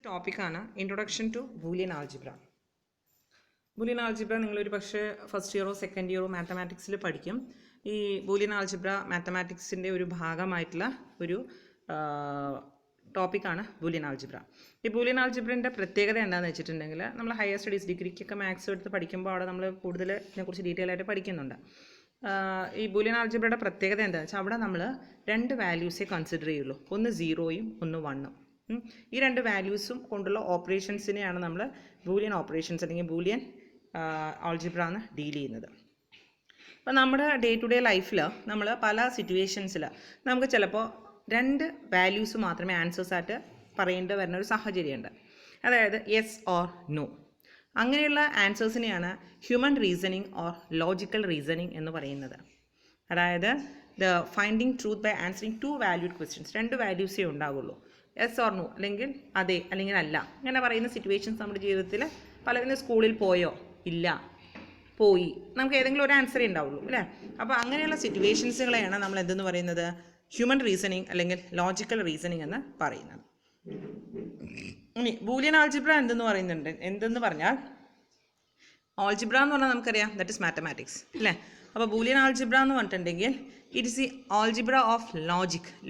ടോപ്പിക്കാണ് introduction to boolean algebra. Boolean algebra നിങ്ങളൊരു പക്ഷേ ഫസ്റ്റ് ഇയറോ സെക്കൻഡ് ഇയറോ മാത്തമാറ്റിക്സിൽ പഠിക്കും. ഈ ബൂലിയൻ ആൾജിബ്ര മാത്തമാറ്റിക്സിൻ്റെ ഒരു ഭാഗമായിട്ടുള്ള ഒരു ടോപ്പിക്കാണ് ബൂലിയൻ ആൾജിബ്ര. ഈ ബൂലിയൻ ആൾജിബ്രൻ്റെ പ്രത്യേകത എന്താണെന്ന് വെച്ചിട്ടുണ്ടെങ്കിൽ നമ്മൾ ഹയർ സ്റ്റഡീസ് ഡിഗ്രിക്കൊക്കെ മാത്സ് എടുത്ത് പഠിക്കുമ്പോൾ അവിടെ നമ്മൾ കൂടുതൽ ഇതിനെക്കുറിച്ച് ഡീറ്റെയിൽ ആയിട്ട് പഠിക്കുന്നുണ്ട്. ഈ ബൂലിയൻ ആൾജിബ്രയുടെ പ്രത്യേകത എന്താണെന്ന് വെച്ചാൽ അവിടെ നമ്മൾ രണ്ട് വാല്യൂസേ കൺസിഡർ ചെയ്യുള്ളൂ, ഒന്ന് 0യും ഒന്ന് 1ഉം. ഈ രണ്ട് വാല്യൂസും കൊണ്ടുള്ള ഓപ്പറേഷൻസിനെയാണ് നമ്മൾ ബൂലിയൻ ഓപ്പറേഷൻസ് അല്ലെങ്കിൽ ബൂലിയൻ ആൾജിബ്ര എന്ന് ഡീൽ ചെയ്യുന്നത്. അപ്പോൾ നമ്മുടെ ഡേ ടു ഡേ ലൈഫിൽ നമ്മൾ പല സിറ്റുവേഷൻസിൽ നമുക്ക് ചിലപ്പോൾ രണ്ട് വാല്യൂസ് മാത്രമേ ആൻസേഴ്സായിട്ട് പറയേണ്ടി വരുന്ന ഒരു സാഹചര്യമുണ്ട്. അതായത് യെസ് ഓർ നോ. അങ്ങനെയുള്ള ആൻസേഴ്സിനെയാണ് human reasoning or logical reasoning എന്ന് പറയുന്നത്. അതായത് the finding truth by answering to valued questions. രണ്ട് വാല്യൂസേ ഉണ്ടാവുള്ളൂ, യെസ് ഓർ നോ അല്ലെങ്കിൽ അതെ അല്ലെങ്കിൽ അല്ല. ഇങ്ങനെ പറയുന്ന സിറ്റുവേഷൻസ് നമ്മുടെ ജീവിതത്തിൽ പലതിനും സ്കൂളിൽ പോയോ ഇല്ല പോയി, നമുക്ക് ഏതെങ്കിലും ഒരു ആൻസറേ ഉണ്ടാവുള്ളൂ അല്ലേ. അപ്പോൾ അങ്ങനെയുള്ള സിറ്റുവേഷൻസുകളെയാണ് നമ്മൾ എന്തെന്ന് പറയുന്നത്, ഹ്യൂമൻ റീസണിങ് അല്ലെങ്കിൽ ലോജിക്കൽ റീസണിങ് എന്ന് പറയുന്നത്. ഇനി ബൂലിയൻ ആൾജിബ്ര എന്തെന്ന് പറഞ്ഞാൽ ആൾജിബ്ര എന്ന് പറഞ്ഞാൽ നമുക്കറിയാം ദാറ്റ് ഇസ് മാത്തമാറ്റിക്സ് അല്ലേ. അപ്പോൾ ബൂലിയൻ ആൾജിബ്ര എന്ന് പറഞ്ഞിട്ടുണ്ടെങ്കിൽ it is the algebra of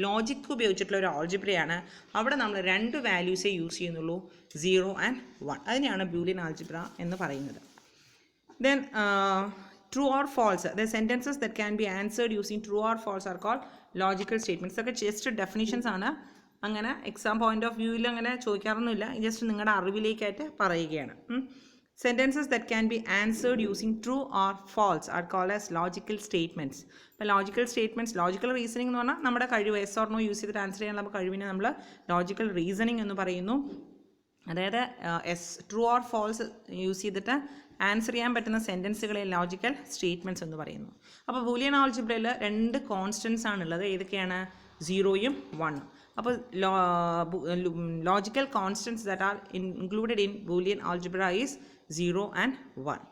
logic ഉപയോഗിച്ചിട്ടുള്ള ഒരു ആൾജിബ്രയാണ്. അവിടെ നമ്മൾ രണ്ട് വാല്യൂസേ യൂസ് ചെയ്യുന്നുള്ളൂ, 0 and 1. അതിനെയാണ് ബൂലിയൻ ആൾജിബ്ര എന്ന് പറയുന്നത്. Then true or false, the sentences that can be answered using true or false are called logical statements. ഇതൊക്കെ ജസ്റ്റ് ഡെഫിനിഷൻസ് ആണ്, അങ്ങനെ എക്സാം പോയിന്റ് ഓഫ് വ്യൂവിൽ അങ്ങനെ ചോദിക്കാറൊന്നുമില്ല, ജസ്റ്റ് നിങ്ങളുടെ അറിവിലേക്കായിട്ട് പറയുകയാണ്. Sentences that can be answered using true or false are called as logical statements. അപ്പോൾ logical statements, logical reasoning എന്ന് പറഞ്ഞാൽ നമ്മുടെ കഴിവ് യെസ് ഓർ നോ യൂസ് ചെയ്തിട്ട് ആൻസർ ചെയ്യാനുള്ള കഴിവിനെ നമ്മൾ ലോജിക്കൽ റീസണിംഗ് എന്ന് പറയുന്നു. അതായത് ട്രൂ ഓർ ഫോൾസ് യൂസ് ചെയ്തിട്ട് ആൻസർ ചെയ്യാൻ പറ്റുന്ന സെൻറ്റൻസുകളെ ലോജിക്കൽ സ്റ്റേറ്റ്മെൻറ്റ്സ് എന്ന് പറയുന്നു. അപ്പോൾ ബൂലിയൻ ആൾജിബ്രയിൽ രണ്ട് കോൺസ്റ്റൻസ് ആണുള്ളത്. ഏതൊക്കെയാണ്? 0യും 1ഉം. അപ്പോൾ logical constants that are included in Boolean algebra is 0 and 1.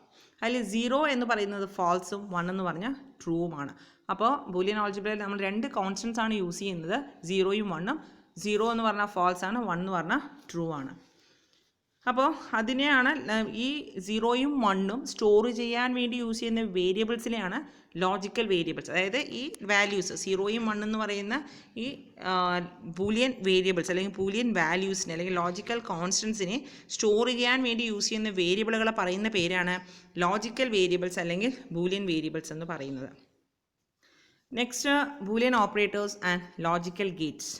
അതിൽ 0 എന്ന് പറയുന്നത് ഫാൾസും 1 എന്ന് പറഞ്ഞാൽ ട്രൂവുമാണ്. അപ്പോൾ ബൂലിയൻ ആൾജിബ്രയിൽ നമ്മൾ രണ്ട് കോൺസ്റ്റൻസ് ആണ് യൂസ് ചെയ്യുന്നത്, 0യും 1ഉം. 0 എന്ന് പറഞ്ഞാൽ ഫാൾസ് ആണ്, 1 എന്ന് പറഞ്ഞാൽ ട്രൂ ആണ്. അപ്പോൾ അതിനെയാണ് ഈ 0യും 1ഉം സ്റ്റോർ ചെയ്യാൻ വേണ്ടി യൂസ് ചെയ്യുന്ന വേരിയബിൾസിനെയാണ് ലോജിക്കൽ വേരിയബിൾസ്. അതായത് ഈ വാല്യൂസ് 0യും 1 എന്ന് പറയുന്ന ഈ ബൂലിയൻ വേരിയബിൾസ് അല്ലെങ്കിൽ ബൂലിയൻ വാല്യൂസിനെ അല്ലെങ്കിൽ ലോജിക്കൽ കോൺസ്റ്റൻസിനെ സ്റ്റോർ ചെയ്യാൻ വേണ്ടി യൂസ് ചെയ്യുന്ന വേരിയബിളുകളെ പറയുന്ന പേരാണ് ലോജിക്കൽ വേരിയബിൾസ് അല്ലെങ്കിൽ ബൂലിയൻ വേരിയബിൾസ് എന്ന് പറയുന്നത്. Next Boolean operators and logical Gates.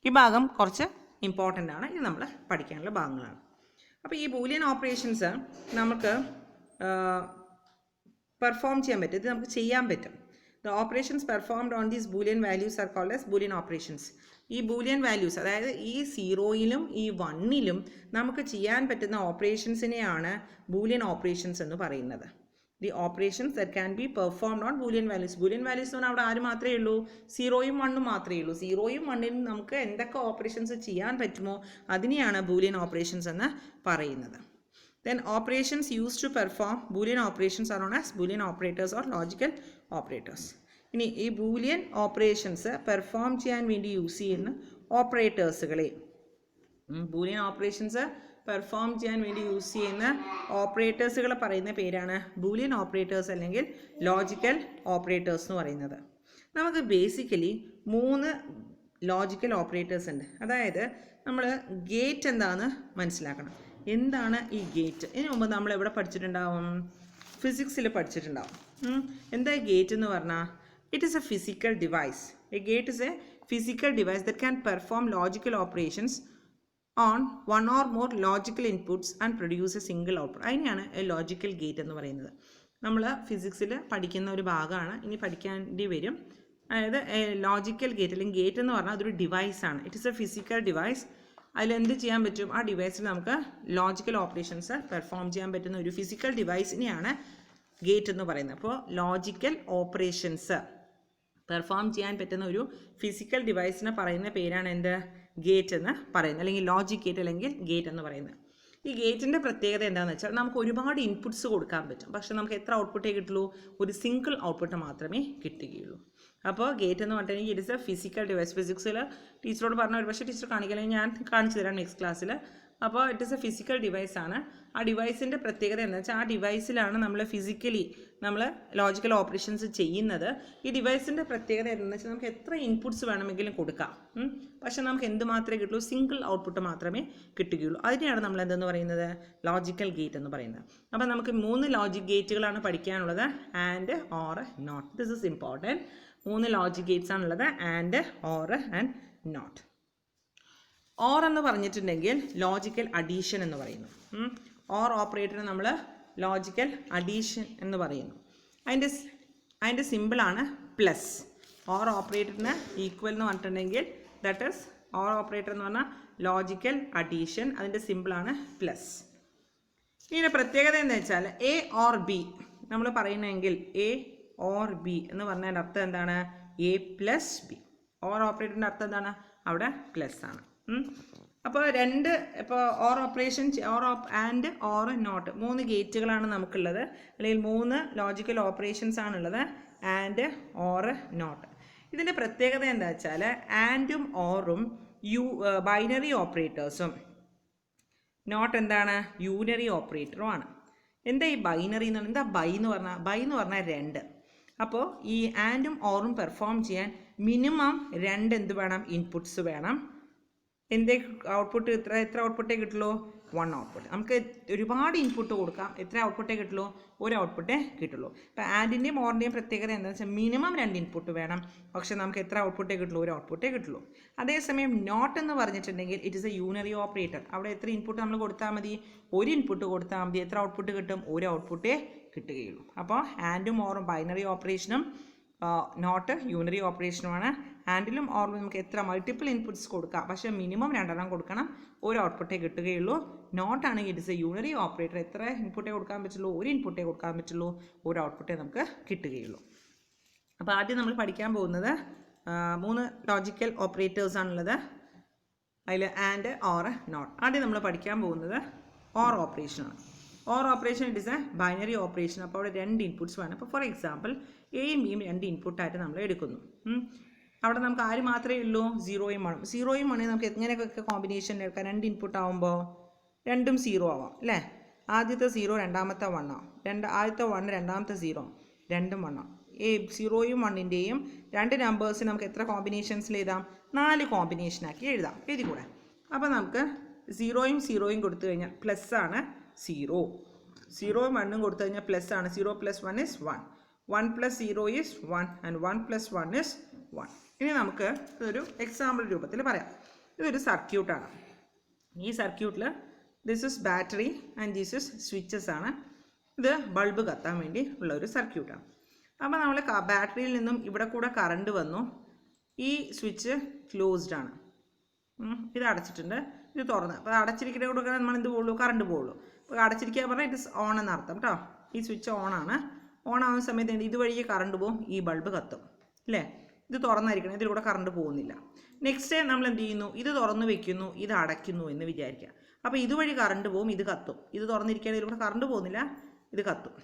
ഈ ഭാഗം കുറച്ച് ഇമ്പോർട്ടൻ്റ് ആണ്, ഇത് നമ്മൾ പഠിക്കാനുള്ള ഭാഗങ്ങളാണ്. അപ്പോൾ ഈ ബൂലിയൻ ഓപ്പറേഷൻസ് നമുക്ക് പെർഫോം ചെയ്യാൻ പറ്റും, ഇത് നമുക്ക് ചെയ്യാൻ പറ്റും. The operations performed on these boolean values are called as boolean operations. ഈ ബൂലിയൻ വാല്യൂസ്, അതായത് ഈ 0യിലും ഈ 1ലും നമുക്ക് ചെയ്യാൻ പറ്റുന്ന ഓപ്പറേഷൻസിനെയാണ് ബൂലിയൻ ഓപ്പറേഷൻസ് എന്ന് പറയുന്നത്. The operations that can be performed on Boolean values. Boolean values എന്ന് പറഞ്ഞാൽ അവിടെ ആര് മാത്രമേ ഉള്ളൂ? 0യും 1ഉം മാത്രമേ ഉള്ളൂ. 0യും 1ലും നമുക്ക് എന്തൊക്കെ ഓപ്പറേഷൻസ് ചെയ്യാൻ പറ്റുമോ അതിനെയാണ് ബൂലിയൻ ഓപ്പറേഷൻസ് എന്ന് പറയുന്നത്. Then operations used to perform Boolean operations are known as Boolean operators or logical operators. ഇനി ഈ ബൂലിയൻ ഓപ്പറേഷൻസ് പെർഫോം ചെയ്യാൻ വേണ്ടി യൂസ് ചെയ്യുന്ന ഓപ്പറേറ്റേഴ്സുകളെ, ബൂലിയൻ ഓപ്പറേഷൻസ് പെർഫോം ചെയ്യാൻ വേണ്ടി യൂസ് ചെയ്യുന്ന ഓപ്പറേറ്റേഴ്സുകളെ പറയുന്ന പേരാണ് ബൂലിയൻ ഓപ്പറേറ്റേഴ്സ് അല്ലെങ്കിൽ ലോജിക്കൽ ഓപ്പറേറ്റേഴ്സ് എന്ന് പറയുന്നത്. നമുക്ക് ബേസിക്കലി 3 ലോജിക്കൽ ഓപ്പറേറ്റേഴ്സ് ഉണ്ട്. അതായത് നമ്മൾ ഗേറ്റ് എന്താണെന്ന് മനസ്സിലാക്കണം. എന്താണ് ഈ ഗേറ്റ്? ഇതിനു മുമ്പ് നമ്മൾ എവിടെ പഠിച്ചിട്ടുണ്ടാവും? ഫിസിക്സിൽ പഠിച്ചിട്ടുണ്ടാവും. എന്താ ഗേറ്റ് എന്ന് പറഞ്ഞാൽ it is a physical device. A gate is a physical device that can perform logical operations on 1 or more logical inputs and produce A single output. അതിനെയാണ് എ ലോജിക്കൽ ഗേറ്റ് എന്ന് പറയുന്നത്. നമ്മൾ ഫിസിക്സിൽ പഠിക്കുന്ന ഒരു ഭാഗമാണ്, ഇനി പഠിക്കേണ്ടി വരും. അതായത് ലോജിക്കൽ ഗേറ്റ് അല്ലെങ്കിൽ ഗേറ്റ് എന്ന് പറഞ്ഞാൽ അതൊരു ഡിവൈസാണ്. It is a physical device. അതിലെന്ത് ചെയ്യാൻ പറ്റും? ആ ഡിവൈസിൽ നമുക്ക് ലോജിക്കൽ ഓപ്പറേഷൻസ് പെർഫോം ചെയ്യാൻ പറ്റുന്ന ഒരു ഫിസിക്കൽ ഡിവൈസിനെയാണ് ഗേറ്റ് എന്ന് പറയുന്നത്. അപ്പോൾ ലോജിക്കൽ ഓപ്പറേഷൻസ് പെർഫോം ചെയ്യാൻ പറ്റുന്ന ഒരു ഫിസിക്കൽ ഡിവൈസിനെ പറയുന്ന പേരാണ് എന്ത്? ഗേറ്റ് എന്ന് പറയുന്നത്, അല്ലെങ്കിൽ ലോജിക് ഗേറ്റ് അല്ലെങ്കിൽ ഗേറ്റ് എന്ന് പറയുന്നത്. ഈ ഗേറ്റിൻ്റെ പ്രത്യേകത എന്താണെന്ന് വെച്ചാൽ നമുക്ക് ഒരുപാട് ഇൻപുട്സ് കൊടുക്കാൻ പറ്റും, പക്ഷേ നമുക്ക് എത്ര ഔട്ട്പുട്ടേ കിട്ടുള്ളൂ? ഒരു സിംഗിൾ ഔട്ട്പുട്ട് മാത്രമേ കിട്ടുകയുള്ളൂ. അപ്പോൾ ഗേറ്റ് എന്ന് പറഞ്ഞിട്ടുണ്ടെങ്കിൽ it is a physical device. ഫിസിക്സിൽ ടീച്ചറോട് പറഞ്ഞ ഒരു പക്ഷേ ടീച്ചർ കാണിക്കണമെങ്കിൽ ഞാൻ കാണിച്ചു തരാം നെക്സ്റ്റ് ക്ലാസ്സിൽ. അപ്പോൾ ഇറ്റ് ഈസ് എ ഫിസിക്കൽ ഡിവൈസാണ്. ആ ഡിവൈസിൻ്റെ പ്രത്യേകത എന്താ വെച്ചാൽ ആ ഡിവൈസിലാണ് നമ്മൾ ഫിസിക്കലി നമ്മൾ ലോജിക്കൽ ഓപ്പറേഷൻസ് ചെയ്യുന്നത്. ഈ ഡിവൈസിൻ്റെ പ്രത്യേകത എന്താണെന്ന് വെച്ചാൽ നമുക്ക് എത്ര ഇൻപുട്സ് വേണമെങ്കിലും കൊടുക്കാം, പക്ഷേ നമുക്ക് എന്ത് മാത്രമേ കിട്ടുള്ളൂ, സിംഗിൾ ഔട്ട്പുട്ട് മാത്രമേ കിട്ടുകയുള്ളൂ. അതിനെയാണ് നമ്മൾ എന്തെന്ന് പറയുന്നത്, ലോജിക്കൽ ഗേറ്റ് എന്ന് പറയുന്നത്. അപ്പോൾ നമുക്ക് 3 ലോജിക് ഗേറ്റുകളാണ് പഠിക്കാനുള്ളത്, and, or, not. This is important. 3 logic gates ആണുള്ളത്, and, or and not. Or എന്ന് പറഞ്ഞിട്ടുണ്ടെങ്കിൽ ലോജിക്കൽ അഡീഷൻ എന്ന് പറയുന്നു. ഓർ ഓപ്പറേറ്ററിന് നമ്മൾ ലോജിക്കൽ അഡീഷൻ എന്ന് പറയുന്നു. അതിൻ്റെ സിമ്പിളാണ് പ്ലസ്. ഓർ ഓപ്പറേറ്ററിന് ഈക്വൽ എന്ന് പറഞ്ഞിട്ടുണ്ടെങ്കിൽ ദാറ്റ് ഈസ് ഓർ ഓപ്പറേറ്റർ എന്ന് പറഞ്ഞാൽ ലോജിക്കൽ അഡീഷൻ. അതിൻ്റെ സിമ്പിളാണ് പ്ലസ്. ഇതിൻ്റെ പ്രത്യേകത എന്ന് വെച്ചാൽ എ ഓർ ബി നമ്മൾ പറയുന്നെങ്കിൽ എ ഓർ ബി എന്ന് പറഞ്ഞതിൻ്റെ അർത്ഥം എന്താണ്, എ പ്ലസ് ബി. ഓർ ഓപ്പറേറ്ററിൻ്റെ അർത്ഥം എന്താണ്, അവിടെ പ്ലസ് ആണ്. അപ്പോൾ ഇപ്പോൾ or operation, and, or, not 3 ഗേറ്റുകളാണ് നമുക്കുള്ളത്, അല്ലെങ്കിൽ 3 ലോജിക്കൽ ഓപ്പറേഷൻസ് ആണുള്ളത്, ആൻഡ്, ഓർ, നോട്ട്. ഇതിൻ്റെ പ്രത്യേകത എന്താ വെച്ചാൽ ആൻഡും ഓറും ബൈനറി ഓപ്പറേറ്റേഴ്സും, നോട്ട് എന്താണ്, യൂനറി ഓപ്പറേറ്ററും ആണ്. എന്താ ഈ ബൈനറി എന്ന് പറഞ്ഞാൽ, എന്താ ബൈ എന്ന് പറഞ്ഞാൽ 2. അപ്പോൾ ഈ ആൻഡും ഓറും പെർഫോം ചെയ്യാൻ മിനിമം 2 എന്ത് വേണം, ഇൻപുട്സ് വേണം. എന്തേ ഔട്ട്പുട്ട് എത്ര ഔട്ട്പുട്ടേ കിട്ടുള്ളൂ, 1 ഔട്ട്പുട്ട്. നമുക്ക് ഒരുപാട് ഇൻപുട്ട് കൊടുക്കാം, എത്ര ഔട്ട്പുട്ടേ കിട്ടുള്ളൂ, 1 ഔട്ട്പുട്ടേ കിട്ടുള്ളൂ. ഇപ്പോൾ ആൻഡിൻ്റെയും ഓറിൻ്റെയും പ്രത്യേകത എന്താണെന്ന് വെച്ചാൽ മിനിമം 2 ഇൻപുട്ട് വേണം, പക്ഷേ നമുക്ക് എത്ര ഔട്ട്പുട്ടേ കിട്ടുള്ളൂ, 1 ഔട്ട്പുട്ടേ കിട്ടുള്ളൂ. അതേസമയം നോട്ട് എന്ന് പറഞ്ഞിട്ടുണ്ടെങ്കിൽ it is A unary operator. അവിടെ എത്ര ഇൻപുട്ട് നമ്മൾ കൊടുത്താൽ മതി, 1 ഇൻപുട്ട് കൊടുത്താൽ മതി. എത്ര ഔട്ട്പുട്ട് കിട്ടും, 1 ഔട്ട്പുട്ടേ കിട്ടുകയുള്ളൂ. അപ്പോൾ ആൻഡും ഓറും ബൈനറി ഓപ്പറേഷനും നോട്ട് യൂണറി ഓപ്പറേഷനുമാണ്. ആൻഡിലും ഓറിലും നമുക്ക് എത്ര മൾട്ടിപ്പിൾ ഇൻപുട്സ് കൊടുക്കാം, പക്ഷേ മിനിമം 2 കൊടുക്കണം, 1 ഔട്ട്പുട്ടേ കിട്ടുകയുള്ളൂ. നോട്ട് ആണെങ്കിൽ it is A unary operator. എത്ര ഇൻപുട്ടേ കൊടുക്കാൻ പറ്റുള്ളൂ, 1 ഇൻപുട്ടേ കൊടുക്കാൻ പറ്റുള്ളൂ, 1 ഔട്ട്പുട്ടേ നമുക്ക് കിട്ടുകയുള്ളൂ. അപ്പോൾ ആദ്യം നമ്മൾ പഠിക്കാൻ പോകുന്നത് 3 ലോജിക്കൽ ഓപ്പറേറ്റേഴ്സ് ആണുള്ളത്, അതിൽ ആൻഡ്, ഓർ, നോട്ട്. ആദ്യം നമ്മൾ പഠിക്കാൻ പോകുന്നത് ഓർ ഓപ്പറേഷനാണ്. Or operation it is a binary operation. അപ്പോൾ അവിടെ 2 ഇൻപുട്സ് വേണം. അപ്പോൾ ഫോർ എക്സാമ്പിൾ എയും ബിയും 2 ഇൻപുട്ടായിട്ട് നമ്മൾ എടുക്കുന്നു. അവിടെ നമുക്ക് ആര് മാത്രമേ ഉള്ളൂ, 0യും 1. 0യും 1 നമുക്ക് എങ്ങനെയൊക്കെ കോമ്പിനേഷൻ എടുക്കാം, 2 ഇൻപുട്ട് ആകുമ്പോൾ 2ഉം 0 ആവാം അല്ലേ. ആദ്യത്തെ 0 രണ്ടാമത്തെ 1 ആവും, ആദ്യത്തെ 1 രണ്ടാമത്തെ 0, 2ഉം 1 ആവും. 0യും 1ൻ്റെയും 2 നമ്പേഴ്സിന് നമുക്ക് എത്ര കോമ്പിനേഷൻസിൽ എഴുതാം, 4 കോമ്പിനേഷനാക്കി എഴുതാം. എഴുതിക്കൂടെ. അപ്പോൾ നമുക്ക് 0യും 0യും കൊടുത്തു കഴിഞ്ഞാൽ പ്ലസ് ആണ് 0, 0യും 1ഉം കൊടുത്തു കഴിഞ്ഞാൽ പ്ലസ് ആണ്. 0 + 1 is 1, 1 + 0 is 1, and 1 + 1 is 1. ഇനി നമുക്ക് ഇതൊരു എക്സാമ്പിൾ രൂപത്തിൽ പറയാം. ഇതൊരു സർക്യൂട്ടാണ്. ഈ സർക്യൂട്ടിൽ this is battery and this is switches ആണ്. ഇത് ബൾബ് കത്താൻ വേണ്ടി ഉള്ള ഒരു സർക്യൂട്ടാണ്. അപ്പോൾ നമ്മൾ ബാറ്ററിയിൽ നിന്നും ഇവിടെ കൂടെ കറണ്ട് വന്നു. ഈ സ്വിച്ച് ക്ലോസ്ഡ് ആണ്, ഇത് അടച്ചിട്ടുണ്ട്, ഇത് തുറന്ന്. അപ്പോൾ അടച്ചിരിക്കുന്ന കൂടെ നമ്മൾ എന്ത് പോകുള്ളൂ, കറണ്ട് പോകുള്ളൂ. അപ്പോൾ അടച്ചിരിക്കുക പറഞ്ഞാൽ ഇറ്റ് ഇസ് ഓൺ എന്നർത്ഥം കേട്ടോ. ഈ സ്വിച്ച് ഓണാണ്. ഓൺ ആവുന്ന സമയത്ത് ഇതുവഴിക്ക് കറണ്ട് പോകും, ഈ ബൾബ് കത്തും അല്ലേ. ഇത് തുറന്നായിരിക്കണം, ഇതിലൂടെ കറണ്ട് പോകുന്നില്ല. നെക്സ്റ്റ് നമ്മൾ എന്ത് ചെയ്യുന്നു, ഇത് തുറന്ന് വെക്കുന്നു, ഇത് അടയ്ക്കുന്നു എന്ന് വിചാരിക്കുക. അപ്പോൾ ഇതുവഴി കറണ്ട് പോകും, ഇത് കത്തും. ഇത് തുറന്നിരിക്കുകയാണെങ്കിൽ ഇതിലൂടെ കറണ്ട് പോകുന്നില്ല, ഇത് കത്തും.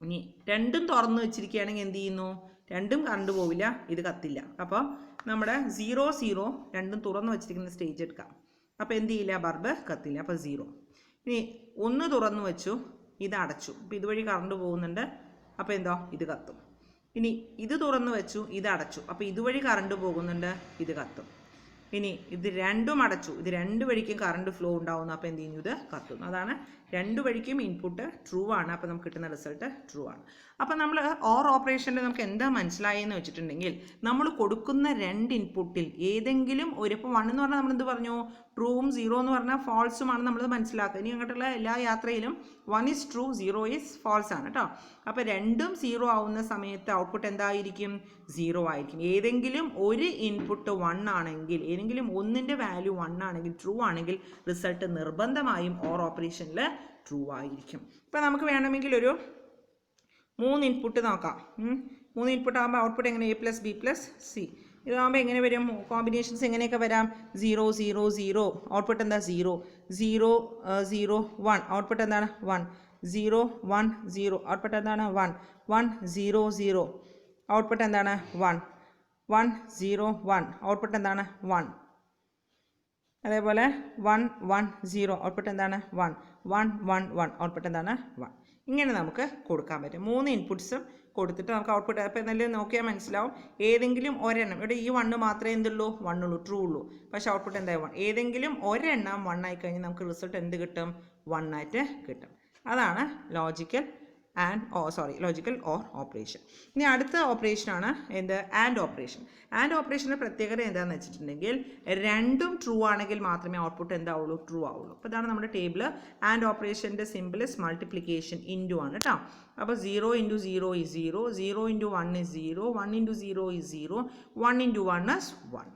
ഇനി 2ഉം തുറന്ന് വെച്ചിരിക്കുകയാണെങ്കിൽ എന്ത് ചെയ്യുന്നു, 2ഉം കറണ്ട് പോവില്ല, ഇത് കത്തില്ല. അപ്പോൾ നമ്മുടെ 0 0 2ഉം തുറന്ന് വെച്ചിരിക്കുന്ന സ്റ്റേജ് എടുക്കാം. അപ്പോൾ എന്ത് ചെയ്യില്ല, ബൾബ് കത്തില്ല, അപ്പോൾ 0. ഇനി 1 തുറന്ന് വെച്ചു, ഇത് അടച്ചു, അപ്പോൾ ഇതുവഴി കറണ്ട് പോകുന്നുണ്ട്, അപ്പോൾ എന്തോ ഇത് കത്തും. ഇനി ഇത് തുറന്ന് വെച്ചു, ഇത് അടച്ചു, അപ്പോൾ ഇതുവഴി കറണ്ട് പോകുന്നുണ്ട്, ഇത് കത്തും. ഇനി ഇത് 2ഉം അടച്ചു, ഇത് 2 വഴിക്കും കറണ്ട് ഫ്ലോ ഉണ്ടാവുന്നു, അപ്പോൾ എന്ത് ചെയ്യുന്നു, ഇത് കത്തുന്നു. അതാണ് 2 വഴിക്കും ഇൻപുട്ട് ട്രൂ ആണ്. അപ്പോൾ നമുക്ക് കിട്ടുന്ന റിസൾട്ട് ട്രൂ ആണ്. അപ്പോൾ നമ്മൾ ഓർ ഓപ്പറേഷനിൽ നമുക്ക് എന്താ മനസ്സിലായെന്ന് വെച്ചിട്ടുണ്ടെങ്കിൽ, നമ്മൾ കൊടുക്കുന്ന 2 ഇൻപുട്ടിൽ ഏതെങ്കിലും ഒരു, ഇപ്പോൾ 1 എന്ന് പറഞ്ഞാൽ നമ്മൾ എന്ത് പറഞ്ഞു, ട്രൂവും 0 എന്ന് പറഞ്ഞാൽ ഫാൾസുമാണ് നമ്മൾ മനസ്സിലാക്കുക. ഇനി അങ്ങോട്ടുള്ള എല്ലാ യാത്രയിലും 1 is true, 0 is false ആണ് കേട്ടോ. അപ്പോൾ 2ഉം 0 ആവുന്ന സമയത്ത് ഔട്ട്പുട്ട് എന്തായിരിക്കും, 0 ആയിരിക്കും. ഏതെങ്കിലും ഒരു ഇൻപുട്ട് 1 ആണെങ്കിൽ, ഏതെങ്കിലും ഒന്നിൻ്റെ വാല്യൂ 1 ആണെങ്കിൽ, ട്രൂ ആണെങ്കിൽ റിസൾട്ട് നിർബന്ധമായും ഓർ ഓപ്പറേഷനിൽ ട്രൂ ആയിരിക്കും. ഇപ്പോൾ നമുക്ക് വേണമെങ്കിൽ ഒരു 3 ഇൻപുട്ട് നോക്കാം. 3 ഇൻപുട്ട് ആകുമ്പോൾ ഔട്ട്പുട്ട് എങ്ങനെ, A + B + C. ഇതാകുമ്പോൾ എങ്ങനെ വരും, കോമ്പിനേഷൻസ് എങ്ങനെയൊക്കെ വരാം, 0 0 0, ഔട്ട്പുട്ട് എന്താ 0 0 0 1, ഔട്ട്പുട്ട് എന്താണ് 1 0 1 0, ഔട്ട്പുട്ട് എന്താണ് 1 1 0 0, ഔട്ട്പുട്ട് എന്താണ് 1 1 0 1, ഔട്ട്പുട്ട് എന്താണ് 1. അതേപോലെ 1 1 0 ഔട്ട്പുട്ട് എന്താണ് 1 1 1 1 ഔട്ട്പുട്ട് എന്താണ് 1. ഇങ്ങനെ നമുക്ക് കൊടുക്കാൻ പറ്റും. 3 ഇൻപുട്സും കൊടുത്തിട്ട് നമുക്ക് ഔട്ട്പുട്ട് അപ്പോൾ എന്തായാലും നോക്കിയാൽ മനസ്സിലാവും. ഏതെങ്കിലും ഒരെണ്ണം ഇവിടെ ഈ 1 മാത്രമേ എന്തുള്ളൂ 1 ഉള്ളൂ, ട്രൂ ഉള്ളൂ. പക്ഷേ ഔട്ട്പുട്ട് എന്തായാലും 1. ഏതെങ്കിലും ഒരെണ്ണം 1 ആയി കഴിഞ്ഞാൽ നമുക്ക് റിസൾട്ട് എന്ത് കിട്ടും 1 ആയിട്ട് കിട്ടും. അതാണ് ലോജിക്കൽ ലോജിക്കൽ ഓർ ഓപ്പറേഷൻ. ഇനി അടുത്ത ഓപ്പറേഷനാണ് എന്ത് ആൻഡ് ഓപ്പറേഷൻ. ആൻഡ് ഓപ്പറേഷൻ്റെ പ്രത്യേകത എന്താണെന്ന് വെച്ചിട്ടുണ്ടെങ്കിൽ രണ്ടും ട്രൂ ആണെങ്കിൽ മാത്രമേ ഔട്ട്പുട്ട് എന്താവുള്ളൂ ട്രൂ ആവുള്ളൂ. അപ്പോൾ ഇതാണ് നമ്മുടെ ടേബിൾ. ആൻഡ് ഓപ്പറേഷൻ്റെ സിമ്പിൾ ഇസ് മൾട്ടിപ്ലിക്കേഷൻ ഇൻറ്റു ആണ് കേട്ടോ. അപ്പോൾ 0 × 0 is 0, 0 × 1 is 0, 1 × 0 is 0, 1 × 1 is 1.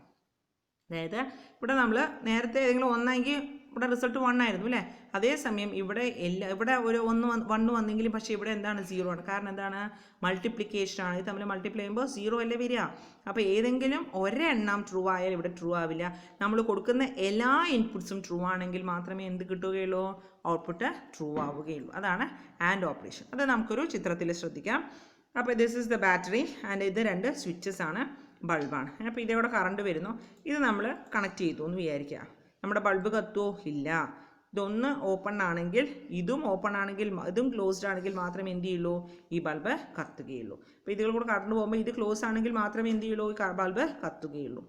അതായത് ഇവിടെ നമ്മൾ നേരത്തെ ഏതെങ്കിലും ഒന്നെങ്കിൽ ഇവിടെ റിസൾട്ട് 1 ആയിരുന്നു അല്ലേ. അതേസമയം ഇവിടെ ഇവിടെ ഒരു 1 വന്നെങ്കിലും പക്ഷേ ഇവിടെ എന്താണ് 0 ആണ്. കാരണം എന്താണ് മൾട്ടിപ്ലിക്കേഷൻ ആണ്. ഇത് തമ്മിൽ മൾട്ടിപ്ലൈ ചെയ്യുമ്പോൾ 0 അല്ലേ വരിക. അപ്പോൾ ഏതെങ്കിലും ഒരെണ്ണം ട്രൂ ആയാൽ ഇവിടെ ട്രൂ ആവില്ല. നമ്മൾ കൊടുക്കുന്ന എല്ലാ ഇൻപുട്സും ട്രൂ ആണെങ്കിൽ മാത്രമേ എന്ത് കിട്ടുകയുള്ളൂ ഔട്ട്പുട്ട് ട്രൂ ആവുകയുള്ളൂ. അതാണ് ആൻഡ് ഓപ്പറേഷൻ. അത് നമുക്കൊരു ചിത്രത്തിൽ ശ്രദ്ധിക്കാം. അപ്പോൾ this is the battery and ഇത് 2 സ്വിച്ചസ് ആണ്, ബൾബാണ്. അപ്പോൾ ഇതോടെ കറണ്ട് വരുന്നു. ഇത് നമ്മൾ കണക്ട് ചെയ്തു എന്ന് വിചാരിക്കുക. നമ്മുടെ ബൾബ് കത്തുമോ ഇല്ല. ഇതൊന്ന് ഓപ്പൺ ആണെങ്കിൽ ഇതും ഓപ്പൺ ആണെങ്കിൽ ഇതും ക്ലോസ്ഡ് ആണെങ്കിൽ മാത്രമേ എന്ത് ചെയ്യുള്ളൂ ഈ ബൾബ് കത്തുകയുള്ളൂ. അപ്പോൾ ഇതിൽ കൂടെ കറണ്ട് പോകുമ്പോൾ ഇത് ക്ലോസ് ആണെങ്കിൽ മാത്രമേ എന്ത് ചെയ്യുള്ളൂ ഈ ബൾബ് കത്തുകയുള്ളൂ.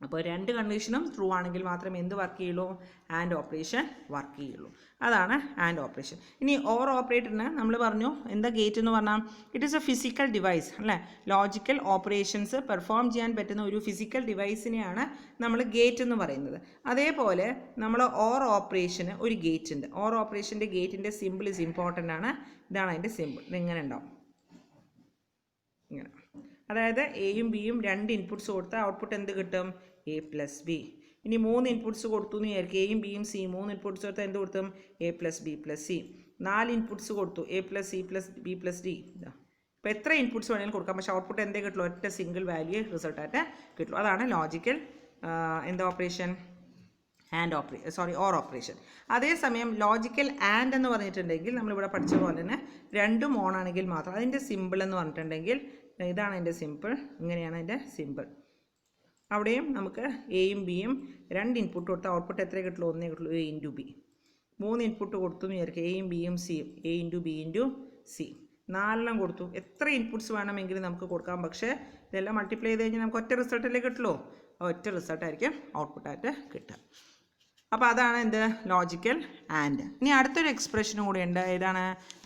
അപ്പോൾ 2 കണ്ടീഷനും ട്രൂ ആണെങ്കിൽ മാത്രമേ എന്ത് വർക്ക് ചെയ്യുള്ളൂ ആൻഡ് ഓപ്പറേഷൻ വർക്ക് ചെയ്യുള്ളൂ. അതാണ് ആൻഡ് ഓപ്പറേഷൻ. ഇനി ഓർ ഓപ്പറേറ്ററിന് നമ്മൾ പറഞ്ഞു എന്താ ഗേറ്റ് എന്ന് പറഞ്ഞാൽ it is a physical device അല്ലേ. ലോജിക്കൽ ഓപ്പറേഷൻസ് പെർഫോം ചെയ്യാൻ പറ്റുന്ന ഒരു ഫിസിക്കൽ ഡിവൈസിനെയാണ് നമ്മൾ ഗേറ്റ് എന്ന് പറയുന്നത്. അതേപോലെ നമ്മൾ ഓർ ഓപ്പറേഷന് ഒരു ഗേറ്റ് ഉണ്ട്. ഓർ ഓപ്പറേഷൻ്റെ ഗേറ്റിൻ്റെ സിമ്പിൾ ഇസ് ഇമ്പോർട്ടൻ്റ് ആണ്. ഇതാണ് അതിൻ്റെ സിമ്പിൾ. ഇതെങ്ങനെ ഉണ്ടാവും ഇങ്ങനെ. അതായത് എയും ബിയും 2 ഇൻപുട്സ് കൊടുത്താൽ ഔട്ട്പുട്ട് എന്ത് കിട്ടും A + B. ഇനി 3 ഇൻപുട്സ് കൊടുത്തു എന്ന് വിചാരിക്കും. എയും ബിയും സി 3 ഇൻപുട്സ് കൊടുത്താൽ എന്ത് കൊടുത്തും A + B + C. 4 ഇൻപുട്സ് കൊടുത്തു A + C + B + D. ഇപ്പോൾ എത്ര ഇൻപുട്സ് വേണമെങ്കിലും കൊടുക്കാം. പക്ഷേ ഔട്ട്പുട്ട് എന്തേ കിട്ടുള്ളൂ ഒറ്റ സിംഗിൾ വാല്യൂ റിസൾട്ടായിട്ട് കിട്ടുള്ളൂ. അതാണ് ലോജിക്കൽ എന്താ ഓപ്പറേഷൻ ഓർ ഓപ്പറേഷൻ. അതേസമയം ലോജിക്കൽ ആൻഡ് എന്ന് പറഞ്ഞിട്ടുണ്ടെങ്കിൽ നമ്മളിവിടെ പഠിച്ച പോലെ തന്നെ 2 ഓൺ ആണെങ്കിൽ മാത്രം. അതിൻ്റെ സിമ്പിൾ എന്ന് പറഞ്ഞിട്ടുണ്ടെങ്കിൽ ഇതാണ് അതിൻ്റെ സിമ്പിൾ. ഇങ്ങനെയാണ് അതിൻ്റെ സിമ്പിൾ. അവിടെയും നമുക്ക് എയും ബിയും 2 ഇൻപുട്ട് കൊടുത്താൽ ഔട്ട്പുട്ട് എത്ര കിട്ടുള്ളൂ 1 കിട്ടുള്ളൂ A × B. 3 ഇൻപുട്ട് കൊടുത്തു എന്ന് വിചാരിക്കുക. എയും ബിയും സിയും A × B × C. 4 കൊടുത്തു. എത്ര ഇൻപുട്സ് വേണമെങ്കിലും നമുക്ക് കൊടുക്കാം. പക്ഷേ ഇതെല്ലാം മൾട്ടിപ്ലൈ ചെയ്ത് കഴിഞ്ഞാൽ നമുക്ക് ഒറ്റ റിസൾട്ടല്ലേ കിട്ടുള്ളൂ. ഒറ്റ റിസൾട്ടായിരിക്കും ഔട്ട്പുട്ടായിട്ട് കിട്ടുക. അപ്പോൾ അതാണ് എന്ത് ലോജിക്കൽ ആൻഡ്. ഇനി അടുത്തൊരു എക്സ്പ്രഷനും കൂടി ഉണ്ട്. ഏതാണ്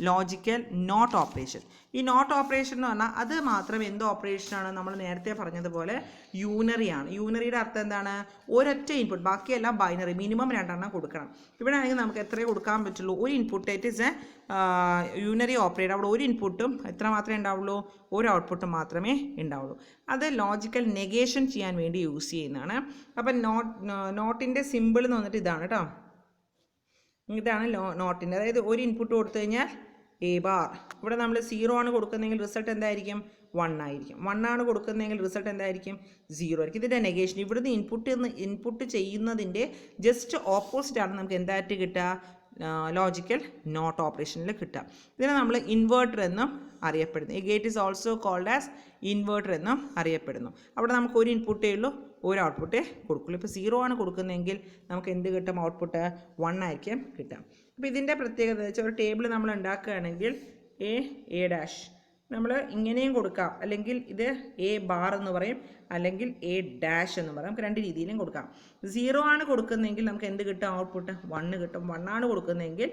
ലോജിക്കൽ നോട്ട് ഓപ്പറേഷൻ. ഈ നോട്ട് ഓപ്പറേഷൻ എന്ന് പറഞ്ഞാൽ അത് മാത്രം എന്ത് ഓപ്പറേഷനാണ് നമ്മൾ നേരത്തെ പറഞ്ഞതുപോലെ യൂണറിയാണ്. യൂണറിയുടെ അർത്ഥം എന്താണ് ഒരൊറ്റ ഇൻപുട്ട്, ബാക്കിയെല്ലാം ബൈനറി, മിനിമം 2 എണ്ണം കൊടുക്കണം. ഇവിടെ ആണെങ്കിൽ നമുക്ക് എത്രയേ കൊടുക്കാൻ പറ്റുള്ളൂ ഒരു input. It is A unary operator. അവിടെ ഒരു ഇൻപുട്ടും എത്ര മാത്രമേ ഉണ്ടാവുള്ളൂ ഒരു ഔട്ട്പുട്ടും മാത്രമേ ഉണ്ടാവുള്ളൂ. അത് ലോജിക്കൽ നെഗേഷൻ ചെയ്യാൻ വേണ്ടി യൂസ് ചെയ്യുന്നതാണ്. അപ്പം നോട്ടിൻ്റെ സിമ്പിൾ എന്ന് വന്നിട്ട് ഇതാണ് കേട്ടോ. ഇതാണ് നോട്ടിൻ്റെ. അതായത് ഒരു ഇൻപുട്ട് കൊടുത്തു കഴിഞ്ഞാൽ A ബാർ. ഇവിടെ നമ്മൾ 0 ആണ് കൊടുക്കുന്നതെങ്കിൽ റിസൾട്ട് എന്തായിരിക്കും 1 ആയിരിക്കും. 1 ആണ് കൊടുക്കുന്നതെങ്കിൽ റിസൾട്ട് എന്തായിരിക്കും 0 ആയിരിക്കും. ഇതിൻ്റെ നെഗേഷൻ ഇവിടുന്ന് ഇൻപുട്ട് ചെയ്യുന്നതിൻ്റെ ജസ്റ്റ് ഓപ്പോസിറ്റ് ആണ് നമുക്ക് എന്തായിട്ട് കിട്ടുക ലോജിക്കൽ നോട്ട് ഓപ്പറേഷനിൽ കിട്ടുക. ഇതിനെ നമ്മൾ ഇൻവേർട്ടർ എന്നും അറിയപ്പെടുന്നു. ഈ gate is also called as inverter എന്നും അറിയപ്പെടുന്നു. അവിടെ നമുക്ക് ഒരു ഇൻപുട്ടേ ഉള്ളൂ ഒരു ഔട്ട്പുട്ടേ കൊടുക്കുള്ളൂ. ഇപ്പോൾ 0 ആണ് കൊടുക്കുന്നതെങ്കിൽ നമുക്ക് എന്ത് കിട്ടും ഔട്ട്പുട്ട് 1 ആയിരിക്കും കിട്ടുക. അപ്പോൾ ഇതിൻ്റെ പ്രത്യേകത വെച്ചാൽ ഒരു ടേബിൾ നമ്മൾ ഉണ്ടാക്കുകയാണെങ്കിൽ A' നമ്മൾ ഇങ്ങനെയും കൊടുക്കാം, അല്ലെങ്കിൽ ഇത് A ബാർ എന്ന് പറയും, അല്ലെങ്കിൽ A' എന്ന് പറയും. നമുക്ക് 2 രീതിയിലും കൊടുക്കാം. 0 ആണ് കൊടുക്കുന്നതെങ്കിൽ നമുക്ക് എന്ത് കിട്ടും ഔട്ട്പുട്ട് 1 കിട്ടും. 1 ആണ് കൊടുക്കുന്നതെങ്കിൽ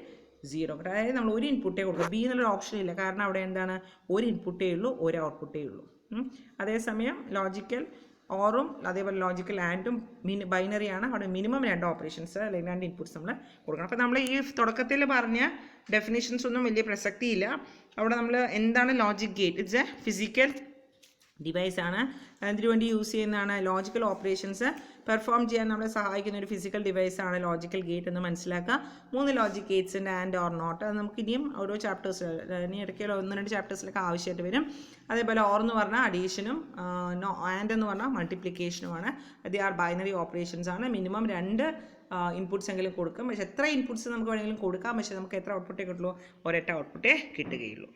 0 കിട്ടും. അതായത് നമ്മൾ ഒരു ഇൻപുട്ടേ കൊടുക്കും. ബി എന്നുള്ളൊരു ഓപ്ഷൻ ഇല്ല. കാരണം അവിടെ എന്താണ് ഒരു ഇൻപുട്ടേ ഉള്ളൂ ഒരു ഔട്ട്പുട്ടേ ഉള്ളൂ. അതേസമയം ലോജിക്കൽ ഓറും അതേപോലെ ലോജിക്കൽ ആൻഡും ബൈനറിയാണ്. അവിടെ മിനിമം 2 ഓപ്പറേഷൻസ് അല്ലെങ്കിൽ 2 ഇൻപുട്ട്സ് നമ്മൾ കൊടുക്കണം. അപ്പോൾ നമ്മൾ ഈ തുടക്കത്തിൽ പറഞ്ഞ ഡെഫിനേഷൻസ് ഒന്നും വലിയ പ്രസക്തിയില്ല. അവിടെ നമ്മൾ എന്താണ് logic gate, it's A physical device ആണ്. അതിനു വേണ്ടി യൂസ് ചെയ്യുന്നതാണ്. ലോജിക്കൽ ഓപ്പറേഷൻസ് പെർഫോം ചെയ്യാൻ നമ്മളെ സഹായിക്കുന്ന ഒരു ഫിസിക്കൽ ഡിവൈസാണ് ലോജിക്കൽ ഗേറ്റ് എന്ന് മനസ്സിലാക്കുക. 3 ലോജിക് ഗേറ്റ്സിൻ്റെ ആൻഡ് ഓർ നോട്ട് അത് നമുക്ക് ഇനിയും ഓരോ ചാപ്റ്റേഴ്സിൽ ഇനി ഇടയ്ക്കുള്ള 1-2 ചാപ്റ്റേഴ്സിലൊക്കെ ആവശ്യമായിട്ട് വരും. അതേപോലെ ഓർ എന്ന് പറഞ്ഞാൽ അഡീഷനും ആൻഡ് എന്ന് പറഞ്ഞാൽ മൾട്ടിപ്ലിക്കേഷനുമാണ്. അത് ആർ ബൈനറി ഓപ്പറേഷൻസ് ആണ്. മിനിമം 2 ഇൻപുട്ട്സ് എങ്കിലും കൊടുക്കും. പക്ഷേ എത്ര ഇൻപുട്ട്സ് നമുക്ക് വേണമെങ്കിലും കൊടുക്കാം. പക്ഷേ നമുക്ക് എത്ര ഔട്ട്പുട്ടേ കിട്ടുള്ളൂ ഒരൊറ്റ ഔട്ട്പുട്ടേ കിട്ടുകയുള്ളൂ.